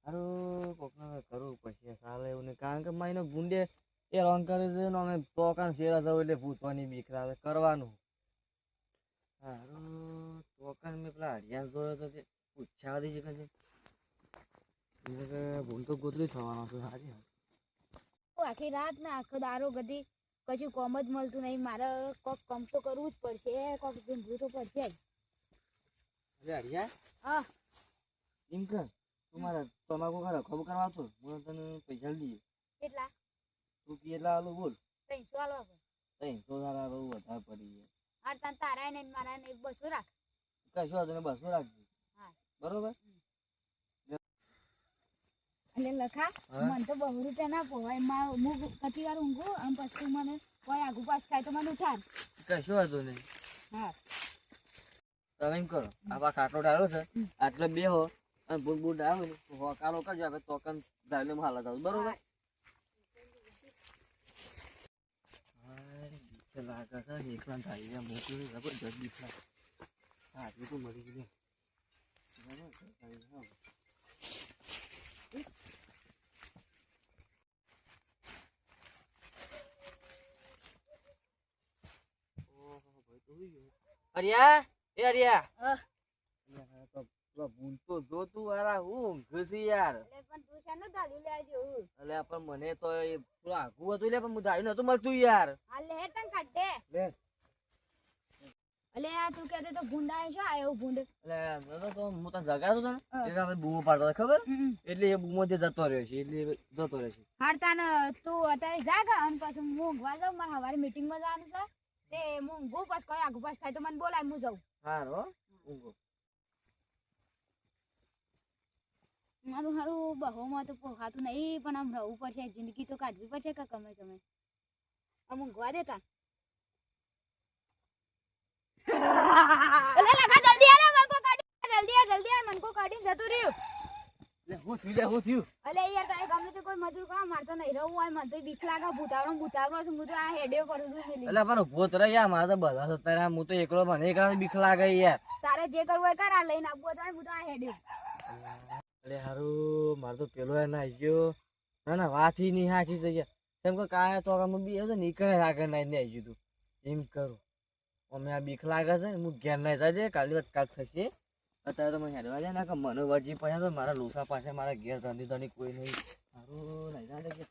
હારું કોકને કરવું પડશે સાલે એવું નહીં કારણ કે માઈનો ગુંડે એ રોંગ કરે છે ને અમે તોકાન શેરા જવું એટલે ભૂતવાની બીક લાગે કરવાનું હારું તોકાન મેં પેલા હરિયાણ જોયો તો તે પૂછ્યા હતી છે કે ભૂલ તો ગોતરી થવાનો છે સારી આખી રાત ને આખો દારો ગધી કશું કોમ જ મળતું નહીં મારે કોક કામ તો કરવું જ પડશે કોક ધૂંધવું તો પડશે જ અરે હરિયા હા એમ કર તું મારા તમાકુ ખરા ખબર કરવા આવતો મને તને પૈસા દઈએ કેટલા તું કેટલા આલું બોલ 300 આલો આપણે 300 તારા બહુ વધારે પડી ગયા આ તને તારા ને મારા ને 200 રાખ કશું વાંધો નહીં 200 રાખજે હા બરોબર એટલે લખા મને તો 200 રૂપિયા ના પોવાય હું કતી વાર ઊંઘું અને પછી મને કોઈ આગુ પાસ થાય તો મને ઉઠાડ કશું વાંધો નહીં હા તમે એમ કરો આ ખાટલો ડાળો છે આટલે બેહો અને બૂટ બૂટ આવે ને કાલો કરજો આપણે તોકન ધાલે હાલત આવું બરોબર લાગે છે એકલા થાય ગયા મોકલી જબરજસ્ત દીખા હા એ તો મરી ગયું અરિયા એ અરિયા ભૂલતો જો તું વારા હું ઘસી યાર પણ તું શાનો દાદુ લે આજો અલે પણ મને તો એ પૂરા આગું હતું લે પણ હું દાયું નતું મળતું યાર હાલ લે તન કાઢે લે અલે આ તું કહેતો તો ભૂંડા છે આયો ભૂંડ એટલે તો હું તને જગાડતો હતો ને એટલે આપણે બૂમો પાડતો હતો ખબર એટલે એ બૂમો જે જતો રહ્યો છે એટલે જતો રહે છે હારતાન તું અત્યારે જાગા અને પછી હું ઊંઘવા જાઉં મારે સવારે મીટિંગ માં જવાનું છે તે હું ઊંઘું પછી કોઈ આગુ પાસ થાય તો મને બોલાય હું જાઉં હારો ઊંઘો મારું હારું બહુમાં તો પોહાતું નહીં પણ આમ રહેવું પડશે જિંદગી તો કાઢવી પડશે કે ગમે ગમે આમ ઊંઘવા દેતા અલે લગા જલ્દી આલે મનકો કાઢી જલ્દી આ મનકો કાઢી જતું રહ્યું લે હું થયું અલે યાર તારે ગમે તે કોઈ મજૂર કામ મારતો નહીં રહું હોય મને તો બીક લાગે ભૂતાવરો છું હું તો આ હેડ્યો કરું છું મિલી એટલે પણ ઉભો તો યાર મારા તો બધા સત્તર હું તો એકલો મને એકલા બીક લાગે યાર તારે જે કરવું હોય કર આ લઈને આપવું હોય તો હું તો આ હેડ્યો અરે હારું મારે તો પેલો એ નાઈ ગયો ના વાથી નહીં હાચી થઈ ગયા કેમ કે કાયા તો બી હતો નીકળે આગળ નાઈ આવી ગયું એમ કરું અમે આ બીક લાગે છે હું ઘેર નાઈ જાય કાલે વાત કાલ થશે અત્યારે તો મને હેડવા જાય ને કે મને વરજી પડ્યા તો મારા લોસા પાસે મારા ઘેર ધંધી કોઈ નહીં સારું નહીં જાય